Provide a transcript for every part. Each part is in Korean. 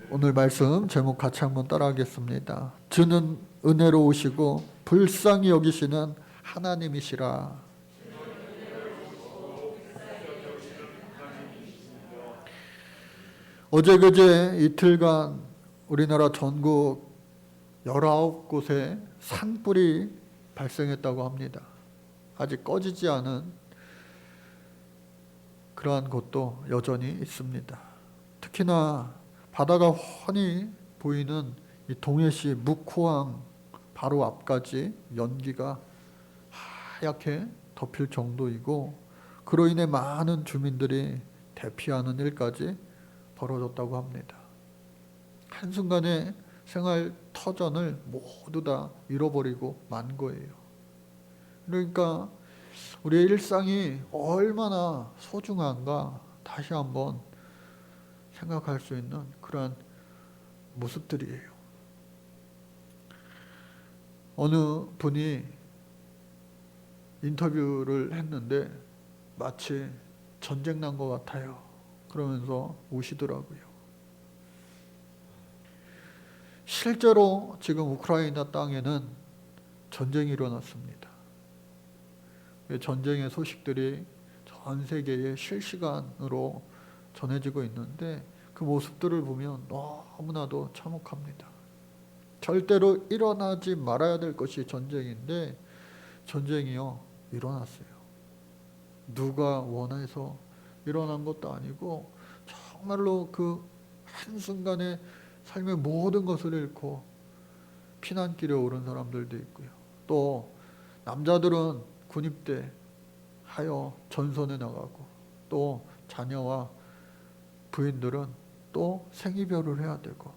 오늘 말씀 제목 같이 한번 따라하겠습니다. 주는 은혜로우시고 불쌍히 여기시는 하나님이시라. 어제 그제 이틀간 우리나라 전국 19곳에 산불이 발생했다고 합니다. 아직 꺼지지 않은 그러한 곳도 여전히 있습니다. 특히나 바다가 훤히 보이는 이 동해시 묵호항 바로 앞까지 연기가 하얗게 덮일 정도이고, 그로 인해 많은 주민들이 대피하는 일까지 벌어졌다고 합니다. 한순간에 생활 터전을 모두 다 잃어버리고 만 거예요. 그러니까 우리의 일상이 얼마나 소중한가 다시 한번 생각할 수 있는 그러한 모습들이에요. 어느 분이 인터뷰를 했는데 마치 전쟁 난 것 같아요. 그러면서 우시더라고요. 실제로 지금 우크라이나 땅에는 전쟁이 일어났습니다. 전쟁의 소식들이 전 세계에 실시간으로 전해지고 있는데 그 모습들을 보면 너무나도 참혹합니다. 절대로 일어나지 말아야 될 것이 전쟁인데 전쟁이요 일어났어요. 누가 원해서 일어난 것도 아니고 정말로 그 한순간에 삶의 모든 것을 잃고 피난길에 오른 사람들도 있고요. 또 남자들은 군입대 하여 전선에 나가고, 또 자녀와 부인들은 또 생이별을 해야 되고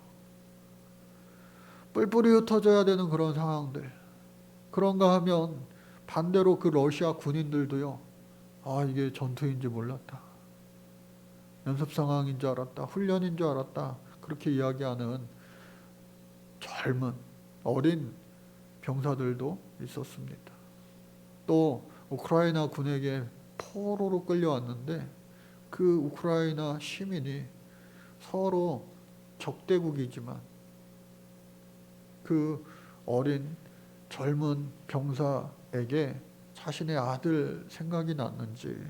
뿔뿔이 흩어져야 되는 그런 상황들. 그런가 하면 반대로 그 러시아 군인들도요, 이게 전투인지 몰랐다, 연습 상황인 줄 알았다, 훈련인 줄 알았다, 그렇게 이야기하는 젊은 어린 병사들도 있었습니다. 또 우크라이나 군에게 포로로 끌려왔는데 그 우크라이나 시민이 서로 적대국이지만 그 어린 젊은 병사에게 자신의 아들 생각이 났는지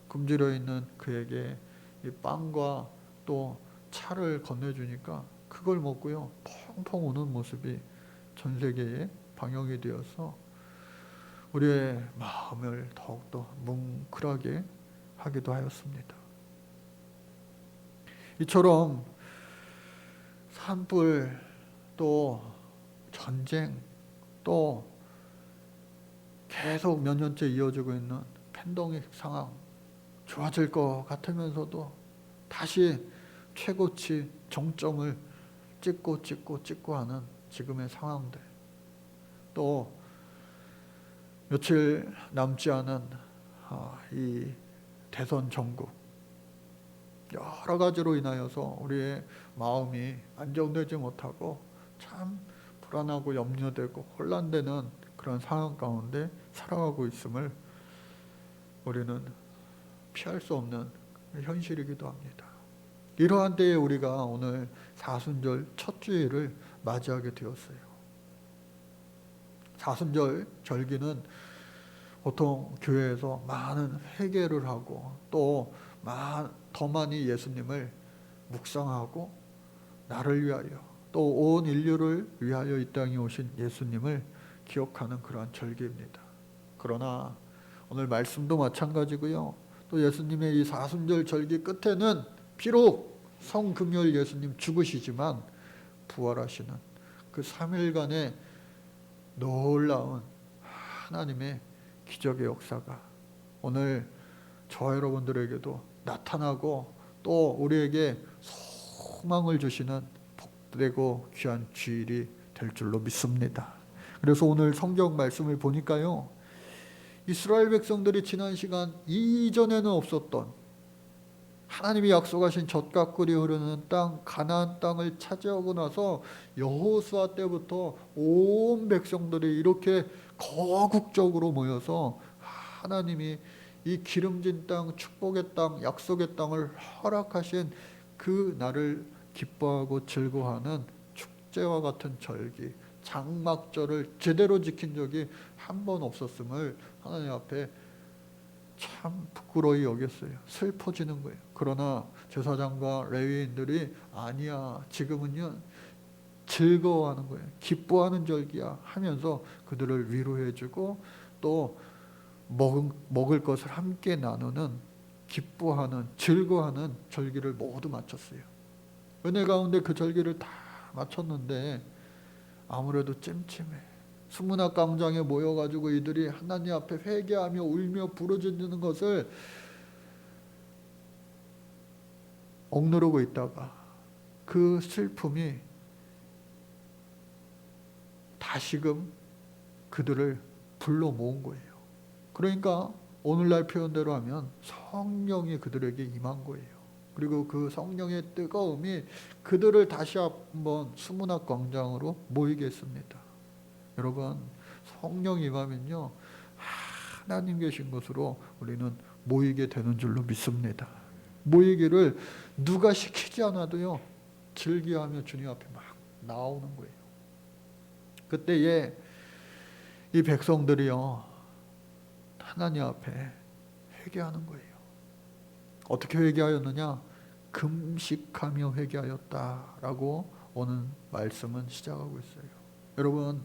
굶주려 있는 그에게 이 빵과 또 차를 건네주니까 그걸 먹고요 펑펑 우는 모습이 전 세계에 방영이 되어서 우리의 마음을 더욱더 뭉클하게 하기도 하였습니다. 이처럼 산불, 또 전쟁, 또 계속 몇 년째 이어지고 있는 팬데믹 상황, 좋아질 것 같으면서도 다시 최고치 정점을 찍고 하는 지금의 상황들, 또 며칠 남지 않은 이 대선 전국, 여러 가지로 인하여서 우리의 마음이 안정되지 못하고 참 불안하고 염려되고 혼란되는 그런 상황 가운데 살아가고 있음을 우리는 피할 수 없는 현실이기도 합니다. 이러한 때에 우리가 오늘 사순절 첫 주일을 맞이하게 되었어요. 사순절 절기는 보통 교회에서 많은 회개를 하고 또 더 많이 예수님을 묵상하고 나를 위하여 또 온 인류를 위하여 이 땅에 오신 예수님을 기억하는 그러한 절기입니다. 그러나 오늘 말씀도 마찬가지고요. 또 예수님의 이 사순절 절기 끝에는 비록 성금요일 예수님 죽으시지만 부활하시는 그 3일간의 놀라운 하나님의 기적의 역사가 오늘 저와 여러분들에게도 나타나고 또 우리에게 소망을 주시는 복되고 귀한 주일이 될 줄로 믿습니다. 그래서 오늘 성경 말씀을 보니까요, 이스라엘 백성들이 지난 시간 이전에는 없었던 하나님이 약속하신 젖과 꿀이 흐르는 땅 가나안 땅을 차지하고 나서 여호수아 때부터 온 백성들이 이렇게 거국적으로 모여서 하나님이 이 기름진 땅, 축복의 땅, 약속의 땅을 허락하신 그 날을 기뻐하고 즐거워하는 축제와 같은 절기, 장막절을 제대로 지킨 적이 한 번 없었음을 하나님 앞에 참 부끄러이 여겼어요. 슬퍼지는 거예요. 그러나 제사장과 레위인들이 아니야, 지금은요 즐거워하는 거예요. 기뻐하는 절기야 하면서 그들을 위로해주고 또 먹을 것을 함께 나누는, 기뻐하는, 즐거워하는 절기를 모두 마쳤어요. 은혜 가운데 그 절기를 다 마쳤는데 아무래도 찜찜해. 수문학 광장에 모여가지고 이들이 하나님 앞에 회개하며 울며 부르짖는 것을 억누르고 있다가 그 슬픔이 다시금 그들을 불러 모은 거예요. 그러니까 오늘날 표현대로 하면 성령이 그들에게 임한 거예요. 그리고 그 성령의 뜨거움이 그들을 다시 한번 수문학 광장으로 모이게 했습니다. 여러분, 성령이 임하면요 하나님 계신 곳으로 우리는 모이게 되는 줄로 믿습니다. 모이기를 누가 시키지 않아도요 즐기하며 주님 앞에 막 나오는 거예요. 그때에 이 백성들이요 하나님 앞에 회개하는 거예요. 어떻게 회개하였느냐? 금식하며 회개하였다라고 오늘 말씀은 시작하고 있어요. 여러분,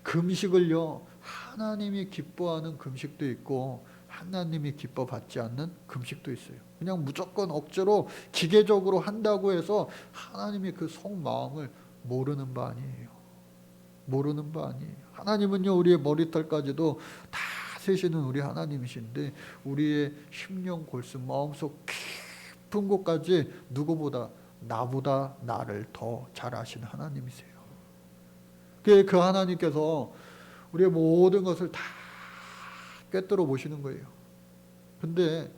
금식을요 하나님이 기뻐하는 금식도 있고 하나님이 기뻐받지 않는 금식도 있어요. 그냥 무조건 억지로 기계적으로 한다고 해서 하나님이 그 속마음을 모르는 바 아니에요. 모르는 바 아니에요. 하나님은요 우리의 머리털까지도 다 세시는 우리 하나님이신데 우리의 심령 골수 마음속 깊은 곳까지 누구보다 나보다 나를 더 잘 아시는 하나님이세요. 그 하나님께서 우리의 모든 것을 다 꿰뚫어 보시는 거예요. 근데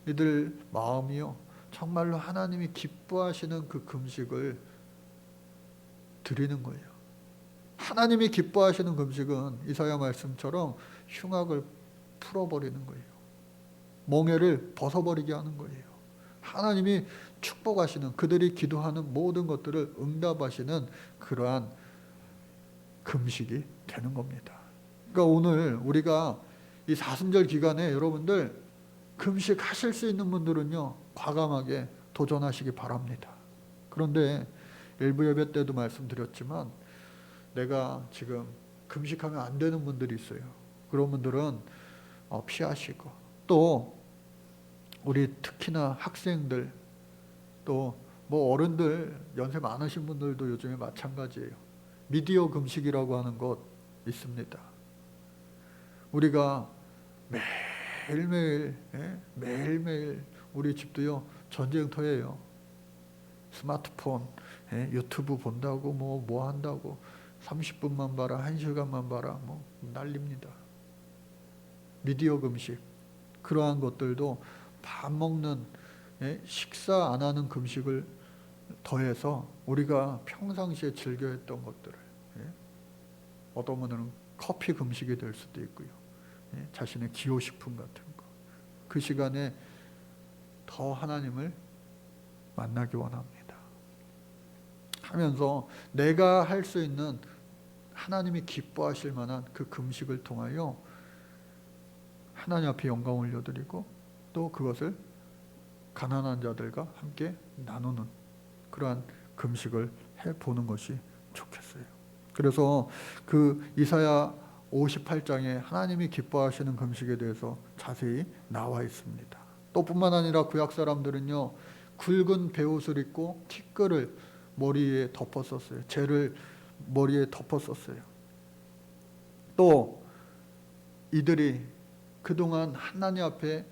이들 마음이요 정말로 하나님이 기뻐하시는 그 금식을 드리는 거예요. 하나님이 기뻐하시는 금식은 이사야 말씀처럼 흉악을 풀어버리는 거예요. 멍에를 벗어버리게 하는 거예요. 하나님이 축복하시는, 그들이 기도하는 모든 것들을 응답하시는 그러한 금식이 되는 겁니다. 그러니까 오늘 우리가 이 사순절 기간에 여러분들 금식하실 수 있는 분들은요 과감하게 도전하시기 바랍니다. 그런데 일부 예배 때도 말씀드렸지만 내가 지금 금식하면 안 되는 분들이 있어요. 그런 분들은 피하시고, 또 우리 특히나 학생들, 또 뭐 어른들 연세 많으신 분들도 요즘에 마찬가지예요. 미디어 금식이라고 하는 것 있습니다. 우리가 매일매일 우리 집도요 전쟁터예요. 스마트폰, 유튜브 본다고 뭐 한다고 30분만 봐라, 1시간만 봐라, 뭐 난립니다. 미디어 금식, 그러한 것들도 밥 먹는, 식사 안 하는 금식을 더해서 우리가 평상시에 즐겨 했던 것들을, 어떤 분들은 커피 금식이 될 수도 있고요. 자신의 기호식품 같은 거. 그 시간에 더 하나님을 만나기 원합니다. 하면서 내가 할 수 있는 하나님이 기뻐하실 만한 그 금식을 통하여 하나님 앞에 영광 올려드리고 또 그것을 가난한 자들과 함께 나누는 그러한 금식을 해보는 것이 좋겠어요. 그래서 그 이사야 58장에 하나님이 기뻐하시는 금식에 대해서 자세히 나와 있습니다. 또 뿐만 아니라 구약 사람들은요 굵은 베옷을 입고 티끌을 머리에 덮었었어요. 재를 머리에 덮었었어요. 또 이들이 그동안 하나님 앞에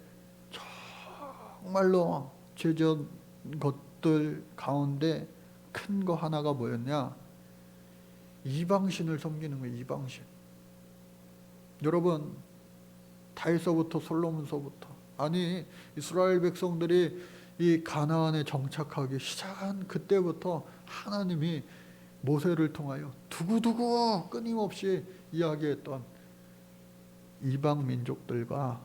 정말로 죄지은 것들 가운데 큰 거 하나가 뭐였냐? 이방신을 섬기는 거예요. 이방신. 여러분, 다윗서부터 솔로몬서부터, 아니 이스라엘 백성들이 이 가나안에 정착하기 시작한 그때부터 하나님이 모세를 통하여 두고두고 끊임없이 이야기했던 이방 민족들과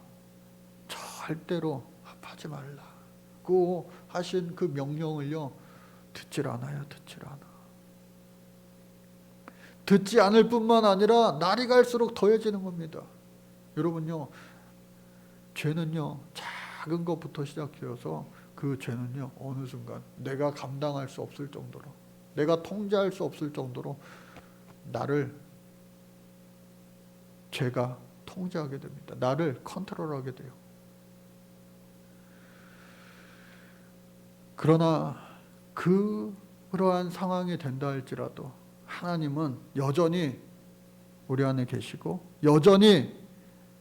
절대로 합하지 말라. 자꾸 하신 그 명령을요 듣질 않아요. 듣지 않을 뿐만 아니라 날이 갈수록 더해지는 겁니다. 여러분요, 죄는요 작은 것부터 시작되어서 그 죄는요 어느 순간 내가 감당할 수 없을 정도로, 내가 통제할 수 없을 정도로 나를, 죄가 통제하게 됩니다. 나를 컨트롤하게 돼요. 그러나 그러한 상황이 된다 할지라도 하나님은 여전히 우리 안에 계시고 여전히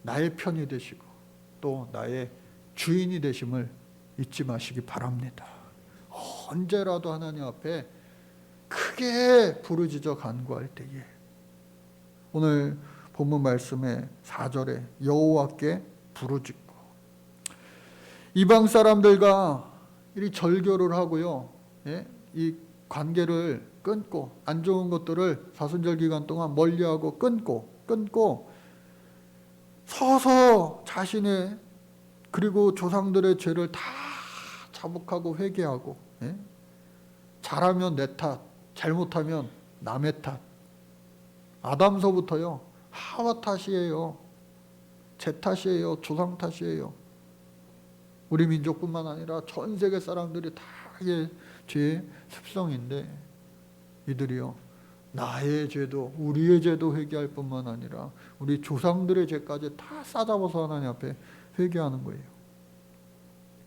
나의 편이 되시고 또 나의 주인이 되심을 잊지 마시기 바랍니다. 언제라도 하나님 앞에 크게 부르짖어 간구할 때에, 오늘 본문 말씀의 4절에 여호와께 부르짖고, 이방 사람들과 이 절교를 하고요, 이 관계를 끊고 안 좋은 것들을 사순절 기간 동안 멀리하고 끊고 서서 자신의 그리고 조상들의 죄를 다 자복하고 회개하고, 잘하면 내 탓, 잘못하면 남의 탓. 아담서부터요 하와 탓이에요. 제 탓이에요. 조상 탓이에요. 우리 민족뿐만 아니라 전 세계 사람들이 다 이게 죄의 습성인데, 이들이요 나의 죄도 우리의 죄도 회개할 뿐만 아니라 우리 조상들의 죄까지 다 싸잡아서 하나님 앞에 회개하는 거예요.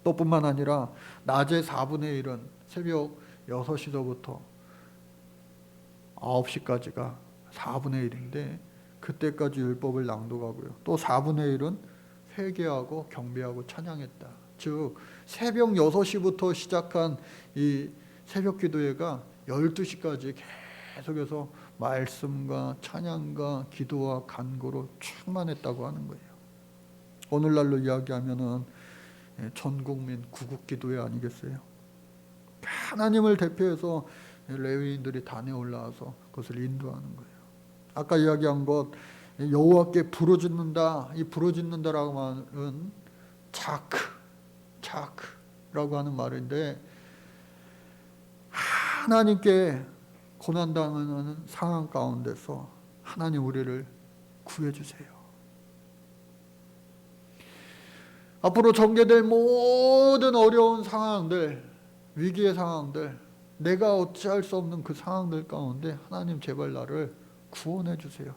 또 뿐만 아니라 낮의 4분의 1은 새벽 6시서부터 9시까지가 4분의 1인데 그때까지 율법을 낭독하고요. 또 4분의 1은 회개하고 경배하고 찬양했다. 즉 새벽 6시부터 시작한 이 새벽 기도회가 12시까지 계속해서 말씀과 찬양과 기도와 간구로 충만했다고 하는 거예요. 오늘날로 이야기하면은 전 국민 구국 기도회 아니겠어요? 하나님을 대표해서 레위인들이 단에 올라와서 그것을 인도하는 거예요. 아까 이야기한 것 여호와께 부르짖는다, 이 부르짖는다라고 말은 자크라고 하는 말인데, 하나님께 고난당하는 상황 가운데서 하나님 우리를 구해주세요. 앞으로 전개될 모든 어려운 상황들, 위기의 상황들, 내가 어찌할 수 없는 그 상황들 가운데 하나님 제발 나를 구원해 주세요.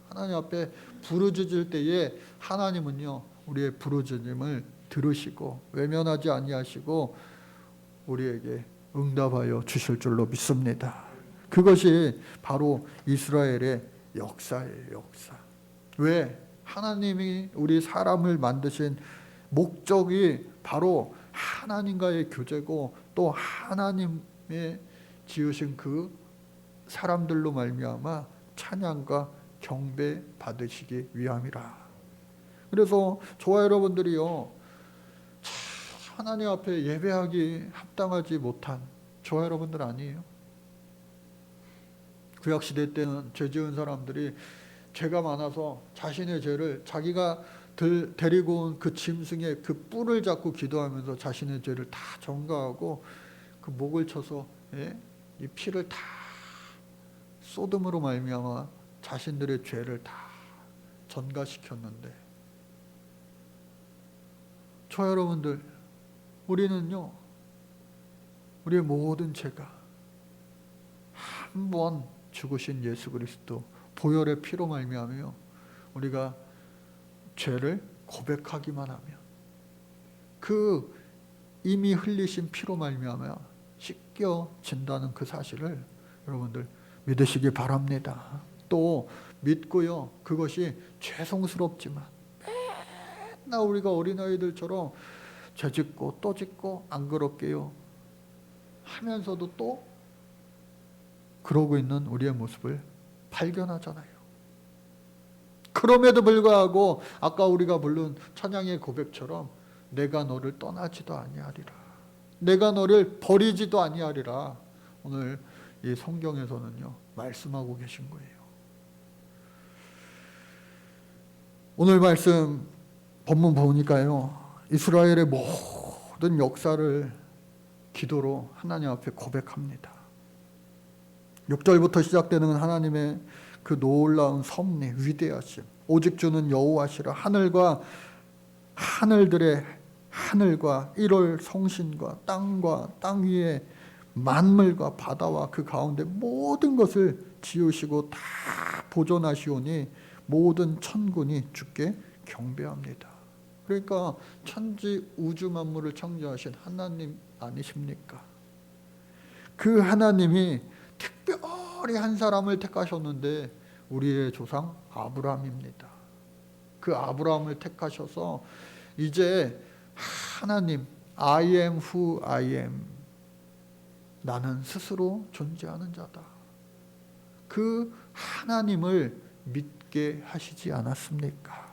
하나님 앞에 부르짖을 때에 하나님은요 우리의 부르짖음을 들으시고 외면하지 아니하시고 우리에게 응답하여 주실 줄로 믿습니다. 그것이 바로 이스라엘의 역사예요. 역사. 왜? 하나님이 우리 사람을 만드신 목적이 바로 하나님과의 교제고 또 하나님의 지으신 그 사람들로 말미암아 찬양과 경배 받으시기 위함이라. 그래서 저와 여러분들이요 하나님 앞에 예배하기 합당하지 못한 저와 여러분들 아니에요? 구약시대 때는 죄 지은 사람들이 죄가 많아서 자신의 죄를 자기가 데리고 온 그 짐승의 그 뿔을 잡고 기도하면서 자신의 죄를 다 전가하고 그 목을 쳐서 이 피를 다 쏟음으로 말미암아 자신들의 죄를 다 전가시켰는데, 저 여러분들 우리는요 우리의 모든 죄가 한 번 죽으신 예수 그리스도 보혈의 피로 말미암아 우리가 죄를 고백하기만 하면 그 이미 흘리신 피로 말미암아 씻겨진다는 그 사실을 여러분들 믿으시기 바랍니다. 또 믿고요 그것이 죄송스럽지만 맨날 우리가 어린아이들처럼 죄 짓고 또 짓고 안 그럴게요 하면서도 또 그러고 있는 우리의 모습을 발견하잖아요. 그럼에도 불구하고 아까 우리가 부른 찬양의 고백처럼 내가 너를 떠나지도 아니하리라, 내가 너를 버리지도 아니하리라, 오늘 이 성경에서는요 말씀하고 계신 거예요. 오늘 말씀 본문 보니까요 이스라엘의 모든 역사를 기도로 하나님 앞에 고백합니다. 6절부터 시작되는 하나님의 그 놀라운 섭리, 위대하심, 오직 주는 여호와시라. 하늘과 1월 성신과 땅과 땅 위에 만물과 바다와 그 가운데 모든 것을 지으시고 다 보존하시오니 모든 천군이 주께 경배합니다. 그러니까 천지 우주 만물을 창조하신 하나님 아니십니까? 그 하나님이 특별히 한 사람을 택하셨는데 우리의 조상 아브라함입니다. 그 아브라함을 택하셔서 이제 하나님, I am who I am, 나는 스스로 존재하는 자다, 그 하나님을 믿게 하시지 않았습니까?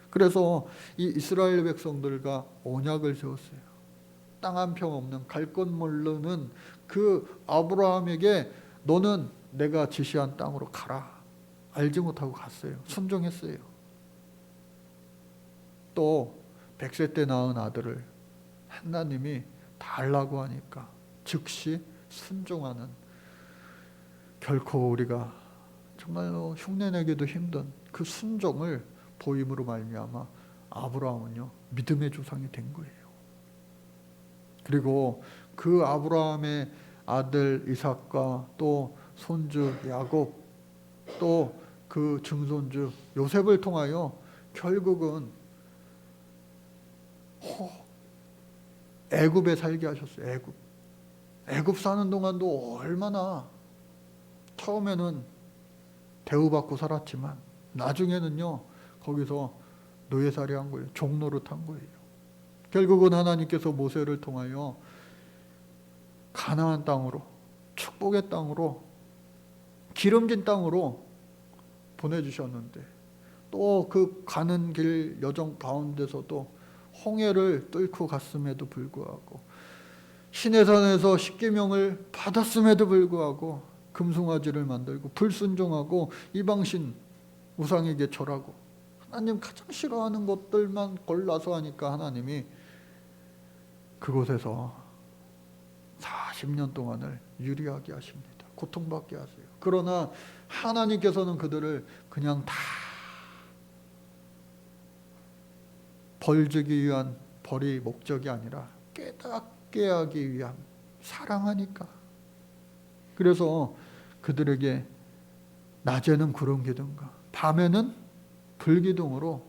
그래서 이 이스라엘 백성들과 언약을 세웠어요. 땅 한 평 없는 갈 것 모르는 그 아브라함에게 너는 내가 지시한 땅으로 가라. 알지 못하고 갔어요. 순종했어요. 또 100세 때 낳은 아들을 하나님이 달라고 하니까 즉시 순종하는, 결코 우리가 정말로 흉내내기도 힘든 그 순종을 보임으로 말미암아 아브라함은요 믿음의 조상이 된 거예요. 그리고 그 아브라함의 아들 이삭과 또 손주 야곱, 또 그 증손주 요셉을 통하여 결국은 애굽에 살게 하셨어요. 애굽 사는 동안도 얼마나 처음에는 대우받고 살았지만 나중에는요 거기서 노예살이 한 거예요. 종노릇 한 거예요. 결국은 하나님께서 모세를 통하여 가나안 땅으로, 축복의 땅으로, 기름진 땅으로 보내주셨는데 또 그 가는 길 여정 가운데서도 홍해를 뚫고 갔음에도 불구하고 시내산에서 십계명을 받았음에도 불구하고 금송아지를 만들고 불순종하고 이방신 우상에게 절하고 하나님 가장 싫어하는 것들만 골라서 하니까 하나님이 그곳에서 40년 동안을 유리하게 하십니다. 고통받게 하세요. 그러나 하나님께서는 그들을 그냥 다 벌주기 위한 벌이 목적이 아니라 깨닫게 하기 위한, 사랑하니까. 그래서 그들에게 낮에는 구름 기둥과 밤에는 불기둥으로,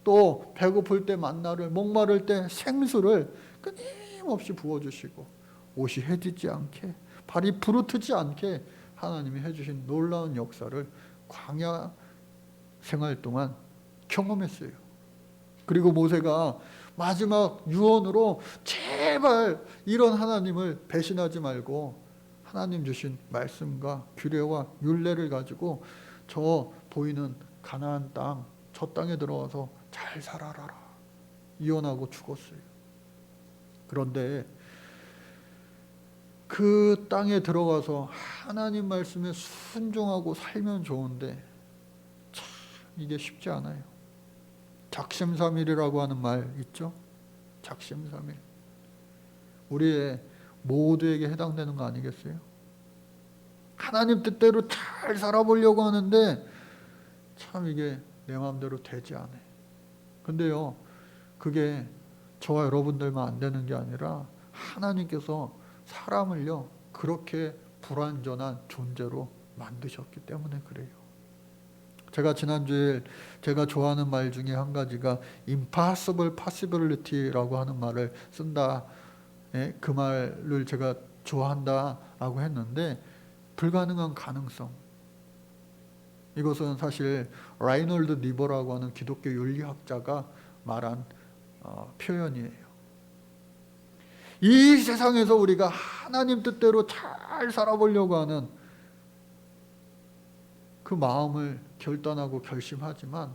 또 배고플 때 만나를, 목마를 때 생수를 끊임없이 부어주시고 옷이 해지지 않게, 발이 부르트지 않게 하나님이 해주신 놀라운 역사를 광야 생활 동안 경험했어요. 그리고 모세가 마지막 유언으로 제발 이런 하나님을 배신하지 말고 하나님 주신 말씀과 규례와 율례를 가지고 저 보이는 가나안 땅, 저 땅에 들어와서 잘 살아라 이언하고 죽었어요. 그런데 그 땅에 들어가서 하나님 말씀에 순종하고 살면 좋은데 참 이게 쉽지 않아요. 작심삼일이라고 하는 말 있죠? 작심삼일. 우리의 모두에게 해당되는 거 아니겠어요? 하나님 뜻대로 잘 살아보려고 하는데 참 이게 내 마음대로 되지 않아요. 근데요, 그게 저와 여러분들만 안 되는 게 아니라 하나님께서 사람을요 그렇게 불완전한 존재로 만드셨기 때문에 그래요. 제가 지난주에 제가 좋아하는 말 중에 한 가지가 impossible possibility라고 하는 말을 쓴다. 그 말을 제가 좋아한다라고 했는데, 불가능한 가능성. 이것은 사실 라이놀드 니버라고 하는 기독교 윤리학자가 말한 표현이에요. 이 세상에서 우리가 하나님 뜻대로 잘 살아보려고 하는 그 마음을 결단하고 결심하지만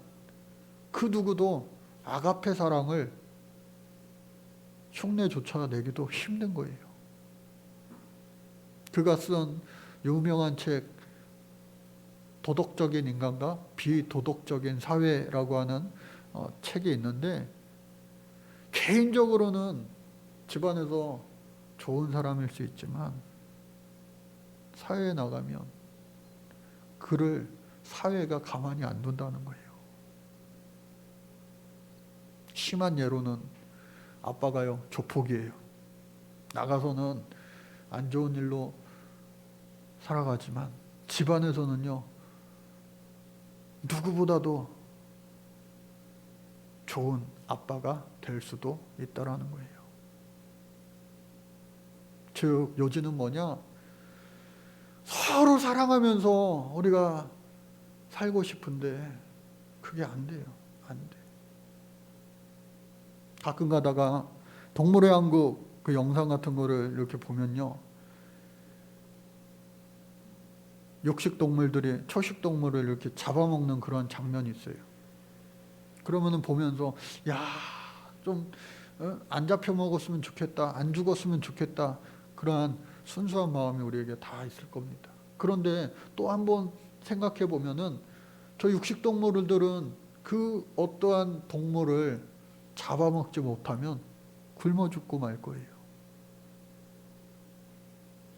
그 누구도 아가페 사랑을 흉내조차 내기도 힘든 거예요. 그가 쓴 유명한 책 도덕적인 인간과 비도덕적인 사회라고 하는 책이 있는데, 개인적으로는 집안에서 좋은 사람일 수 있지만 사회에 나가면 그를 사회가 가만히 안 둔다는 거예요. 심한 예로는 아빠가요, 조폭이에요. 나가서는 안 좋은 일로 살아가지만 집안에서는요, 누구보다도 좋은 아빠가 될 수도 있다라는 거예요. 즉 요지는 뭐냐? 서로 사랑하면서 우리가 살고 싶은데 그게 안 돼요. 안 돼. 가끔 가다가 동물의 왕국 그 영상 같은 거를 이렇게 보면요, 육식 동물들이 초식 동물을 이렇게 잡아먹는 그런 장면이 있어요. 그러면은 보면서 야, 좀 안 잡혀 먹었으면 좋겠다, 안 죽었으면 좋겠다, 그러한 순수한 마음이 우리에게 다 있을 겁니다. 그런데 또 한번 생각해 보면은 저 육식 동물들은 그 어떠한 동물을 잡아먹지 못하면 굶어 죽고 말 거예요.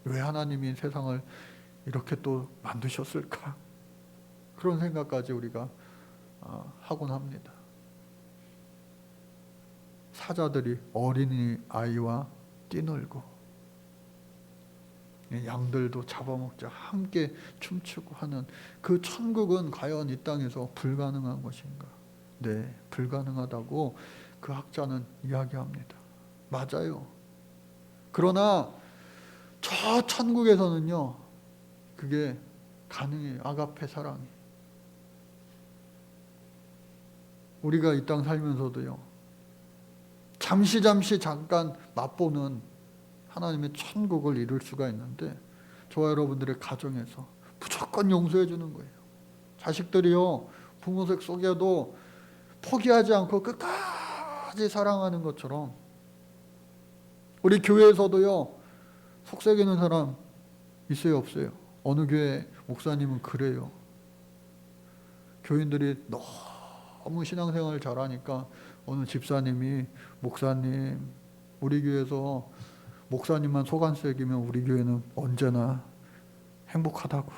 왜 하나님이 세상을 이렇게 또 만드셨을까? 그런 생각까지 우리가 하곤 합니다. 사자들이 어린이 아이와 뛰놀고 양들도 잡아먹자 함께 춤추고 하는 그 천국은 과연 이 땅에서 불가능한 것인가? 네, 불가능하다고 그 학자는 이야기합니다. 맞아요. 그러나 저 천국에서는요, 그게 가능해요. 아가페 사랑이. 우리가 이 땅 살면서도요, 잠시 잠깐 맛보는 하나님의 천국을 이룰 수가 있는데, 저와 여러분들의 가정에서 무조건 용서해 주는 거예요. 자식들이요, 부모색 속에도 포기하지 않고 끝까지 사랑하는 것처럼, 우리 교회에서도요, 속삭이는 사람 있어요, 없어요? 어느 교회 목사님은 그래요. 교인들이 너무 신앙생활을 잘하니까 어느 집사님이, 목사님, 우리 교회에서 목사님만 소관색이면 우리 교회는 언제나 행복하다고.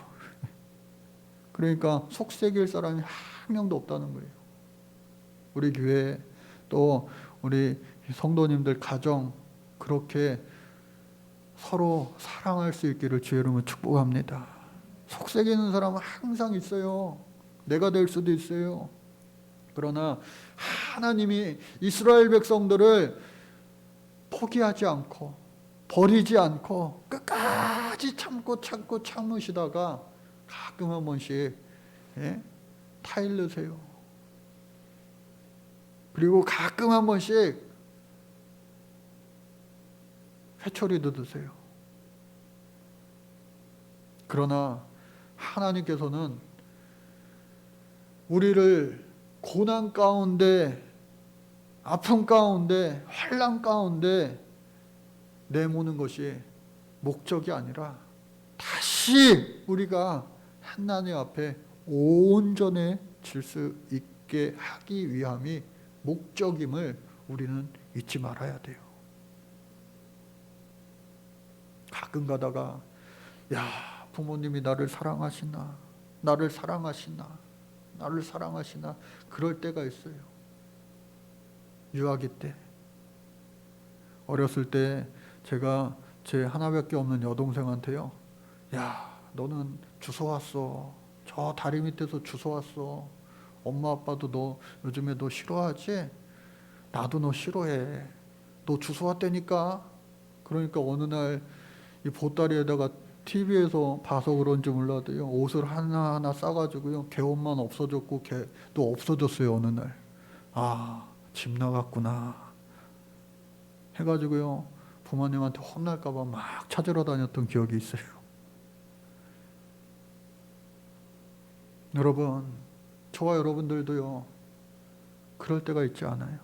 그러니까 속색일 사람이 한 명도 없다는 거예요. 우리 교회 또 우리 성도님들 가정 그렇게 서로 사랑할 수 있기를 주의 이름으로 축복합니다. 속색이는 사람은 항상 있어요. 내가 될 수도 있어요. 그러나 하나님이 이스라엘 백성들을 포기하지 않고 버리지 않고 끝까지 참고 참으시다가 가끔 한 번씩 타일르세요. 그리고 가끔 한 번씩 회초리도 드세요. 그러나 하나님께서는 우리를 고난 가운데, 아픔 가운데, 환난 가운데 내모는 것이 목적이 아니라 다시 우리가 하나님 앞에 온전해질 수 있게 하기 위함이 목적임을 우리는 잊지 말아야 돼요. 가끔 가다가 야, 부모님이 나를 사랑하시나, 나를 사랑하시나, 나를 사랑하시나, 그럴 때가 있어요. 유아기 때, 어렸을 때 제가 제 하나밖에 없는 여동생한테요, 야, 너는 주워 왔어. 저 다리 밑에서 주워 왔어. 엄마 아빠도 너 요즘에 너 싫어하지? 나도 너 싫어해. 너 주워 왔다니까. 그러니까 어느 날 이 보따리에다가 TV에서 봐서 그런지 몰라도요, 옷을 하나하나 싸가지고요, 걔 옷만 없어졌고 걔도 없어졌어요. 어느 날. 아, 집 나갔구나 해가지고요, 부모님한테 혼날까봐 막 찾으러 다녔던 기억이 있어요. 여러분, 저와 여러분들도요, 그럴 때가 있지 않아요?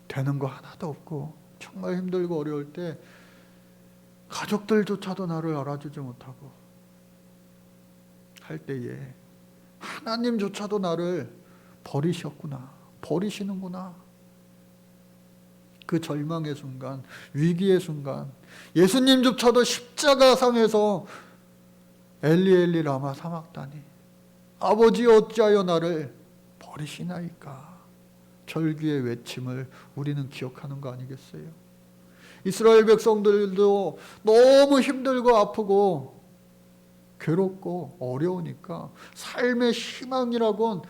되는 거 하나도 없고 정말 힘들고 어려울 때 가족들조차도 나를 알아주지 못하고 할 때에 하나님조차도 나를 버리셨구나, 버리시는구나. 그 절망의 순간, 위기의 순간, 예수님조차도 십자가상에서 엘리 엘리 라마 사막다니, 아버지 어찌하여 나를 버리시나이까, 절규의 외침을 우리는 기억하는 거 아니겠어요? 이스라엘 백성들도 너무 힘들고 아프고 괴롭고 어려우니까 삶의 희망이라고는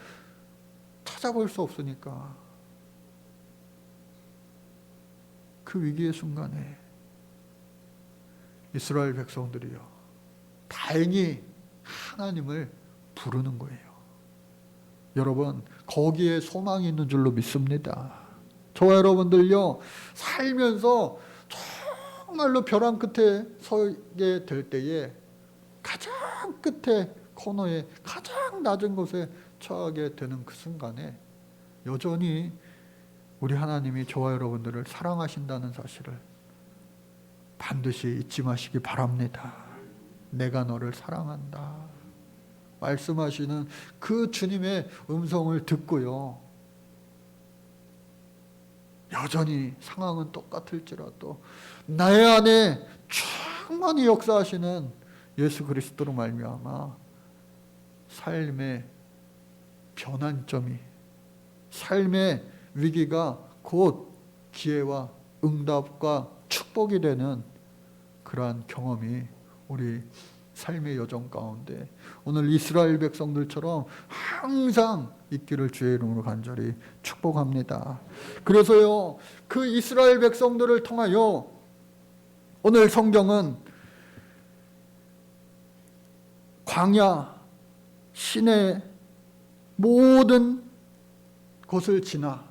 찾아볼 수 없으니까 그 위기의 순간에 이스라엘 백성들이요, 다행히 하나님을 부르는 거예요. 여러분, 거기에 소망이 있는 줄로 믿습니다. 저와 여러분들요, 살면서 정말로 벼랑 끝에 서게 될 때에 가장 끝에 코너에 가장 낮은 곳에 처하게 되는 그 순간에 여전히 우리 하나님이 저와 여러분들을 사랑하신다는 사실을 반드시 잊지 마시기 바랍니다. 내가 너를 사랑한다 말씀하시는 그 주님의 음성을 듣고요, 여전히 상황은 똑같을지라도 나의 안에 충만히 역사하시는 예수 그리스도로 말미암아 삶의 변환점이, 삶의 위기가 곧 기회와 응답과 축복이 되는 그러한 경험이 우리 삶의 여정 가운데 오늘 이스라엘 백성들처럼 항상 있기를 주의 이름으로 간절히 축복합니다. 그래서요, 그 이스라엘 백성들을 통하여 오늘 성경은 광야, 시내 모든 곳을 지나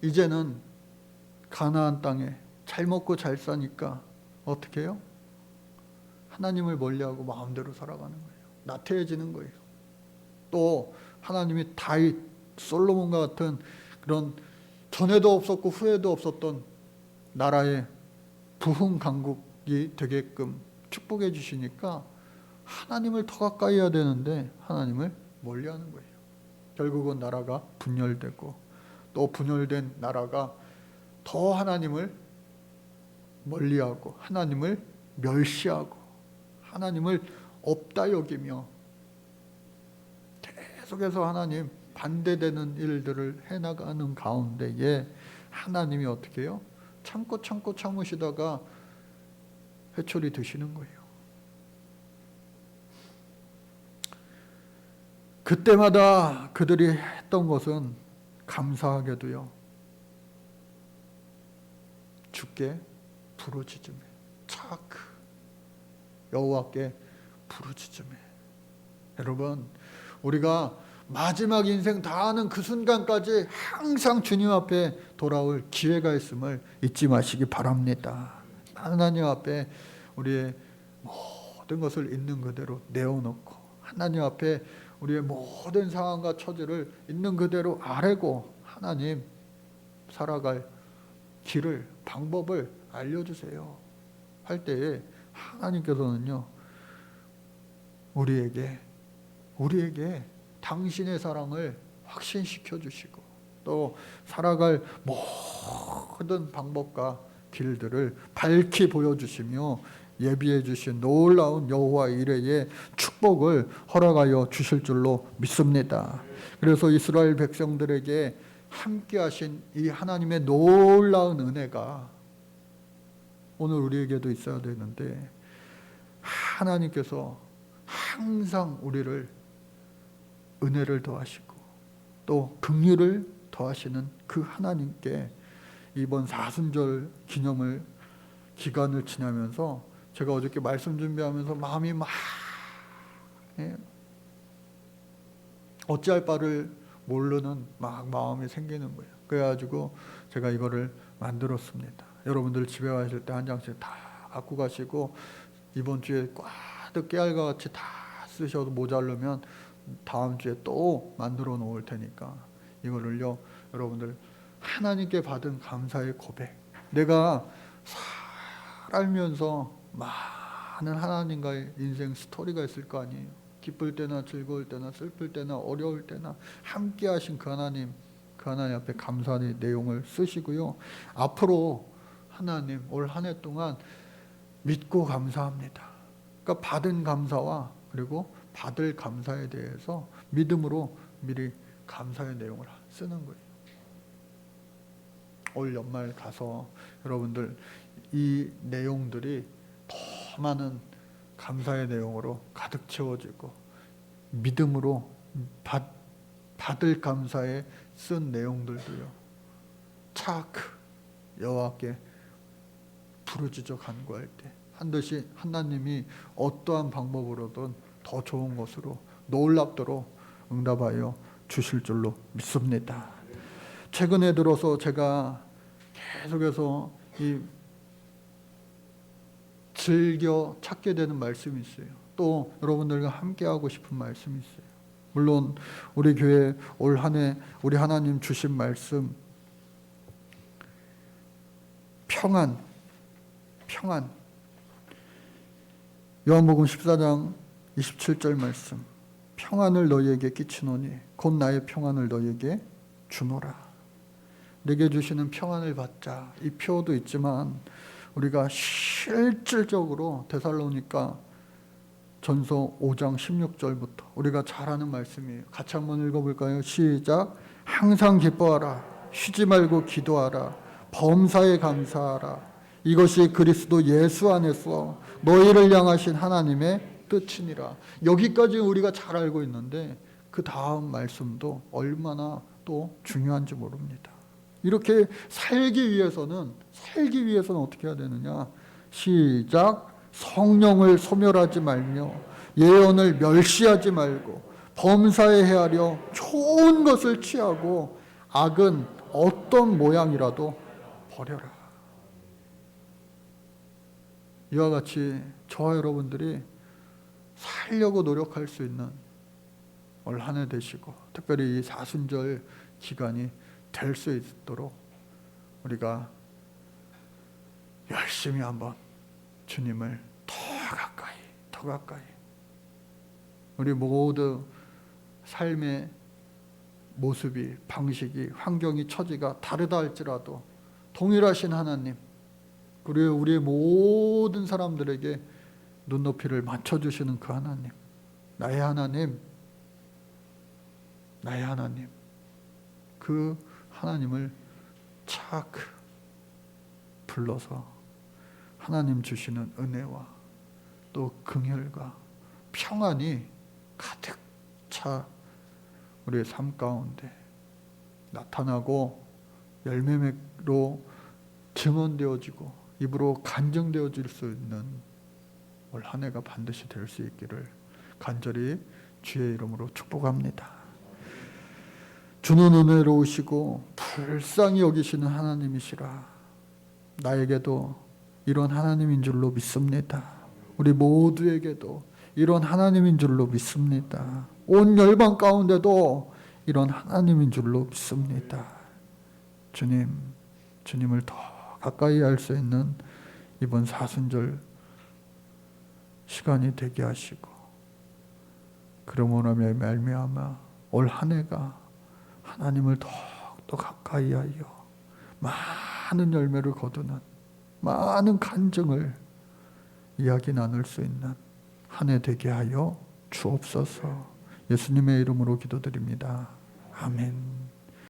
이제는 가나안 땅에 잘 먹고 잘 사니까 어떻게 해요? 하나님을 멀리하고 마음대로 살아가는 거예요. 나태해지는 거예요. 또 하나님이 다윗, 솔로몬과 같은 그런 전에도 없었고 후에도 없었던 나라의 부흥 강국이 되게끔 축복해 주시니까 하나님을 더 가까이 해야 되는데 하나님을 멀리하는 거예요. 결국은 나라가 분열되고 또 분열된 나라가 더 하나님을 멀리하고 하나님을 멸시하고 하나님을 없다 여기며 계속해서 하나님 반대되는 일들을 해나가는 가운데에 하나님이 어떻게 해요? 참고 참으시다가 회초리 드시는 거예요. 그때마다 그들이 했던 것은 감사하게도요, 주께 부르짖으며 차크 여호와께 부르짖으며. 여러분, 우리가 마지막 인생 다하는 그 순간까지 항상 주님 앞에 돌아올 기회가 있음을 잊지 마시기 바랍니다. 하나님 앞에 우리의 모든 것을 있는 그대로 내어놓고 하나님 앞에 우리의 모든 상황과 처지를 있는 그대로 아뢰고 하나님 살아갈 길을, 방법을 알려주세요 할 때에 하나님께서는요, 우리에게 당신의 사랑을 확신시켜 주시고 또 살아갈 모든 방법과 길들을 밝히 보여주시며 예비해 주신 놀라운 여호와 이레의 축복을 허락하여 주실 줄로 믿습니다. 그래서 이스라엘 백성들에게 함께 하신 이 하나님의 놀라운 은혜가 오늘 우리에게도 있어야 되는데, 하나님께서 항상 우리를 은혜를 더하시고 또 긍휼을 더하시는 그 하나님께 이번 사순절 기간을 지나면서 제가 어저께 말씀 준비하면서 마음이 막 어찌할 바를 모르는 막 마음이 생기는 거예요. 그래가지고 제가 이거를 만들었습니다. 여러분들 집에 가실 때 한 장씩 다 갖고 가시고 이번 주에 꽉 깨알과 같이 다 쓰셔도 모자르면 다음 주에 또 만들어 놓을 테니까 이거를요, 여러분들 하나님께 받은 감사의 고백, 내가 살면서 많은 하나님과의 인생 스토리가 있을 거 아니에요. 기쁠 때나 즐거울 때나 슬플 때나 어려울 때나 함께 하신 그 하나님, 그 하나님 앞에 감사의 내용을 쓰시고요. 앞으로 하나님 올 한 해 동안 믿고 감사합니다. 그러니까 받은 감사와 그리고 받을 감사에 대해서 믿음으로 미리 감사의 내용을 쓰는 거예요. 올 연말 가서 여러분들 이 내용들이 더 많은 감사의 내용으로 가득 채워지고 믿음으로 받을 감사에 쓴 내용들도요. 차크 여호와께 부르짖어 간구할 때 반드시 하나님이 어떠한 방법으로든 더 좋은 것으로 놀랍도록 응답하여 주실 줄로 믿습니다. 최근에 들어서 제가 계속해서 즐겨 찾게 되는 말씀이 있어요. 또 여러분들과 함께하고 싶은 말씀이 있어요. 물론 우리 교회 올 한 해 우리 하나님 주신 말씀 평안 요한복음 14장 27절 말씀 평안을 너희에게 끼치노니 곧 나의 평안을 너희에게 주노라. 내게 주시는 평안을 받자. 이 표도 있지만 우리가 실질적으로 데살로니가 전서 5장 16절부터 우리가 잘 아는 말씀이에요. 같이 한번 읽어볼까요? 시작. 항상 기뻐하라. 쉬지 말고 기도하라. 범사에 감사하라. 이것이 그리스도 예수 안에서 너희를 향하신 하나님의 뜻이니라. 여기까지 우리가 잘 알고 있는데 그 다음 말씀도 얼마나 또 중요한지 모릅니다. 이렇게 살기 위해서는 어떻게 해야 되느냐? 시작. 성령을 소멸하지 말며 예언을 멸시하지 말고 범사에 헤아려 좋은 것을 취하고 악은 어떤 모양이라도 버려라. 이와 같이 저와 여러분들이 살려고 노력할 수 있는 올 한 해 되시고 특별히 이 사순절 기간이 될 수 있도록 우리가 열심히 한번 주님을 더 가까이 우리 모두 삶의 모습이 방식이 환경이 처지가 다르다 할지라도 동일하신 하나님 그리고 우리의 모든 사람들에게 눈높이를 맞춰주시는 그 하나님 나의 하나님 그 하나님을 착 불러서 하나님 주시는 은혜와 또 긍휼과 평안이 가득 차 우리의 삶 가운데 나타나고 열매로 증언되어지고 입으로 간증되어질 수 있는 올 한 해가 반드시 될 수 있기를 간절히 주의 이름으로 축복합니다. 주는 은혜로우시고 불쌍히 여기시는 하나님이시라. 나에게도 이런 하나님인 줄로 믿습니다. 우리 모두에게도 이런 하나님인 줄로 믿습니다. 온 열방 가운데도 이런 하나님인 줄로 믿습니다. 주님을 더 가까이 할 수 있는 이번 사순절 시간이 되게 하시고 그러므로 말미암아 올 한 해가 하나님을 더욱더 가까이 하여 많은 열매를 거두는 많은 간증을 이야기 나눌 수 있는 한 해 되게 하여 주옵소서. 예수님의 이름으로 기도드립니다. 아멘.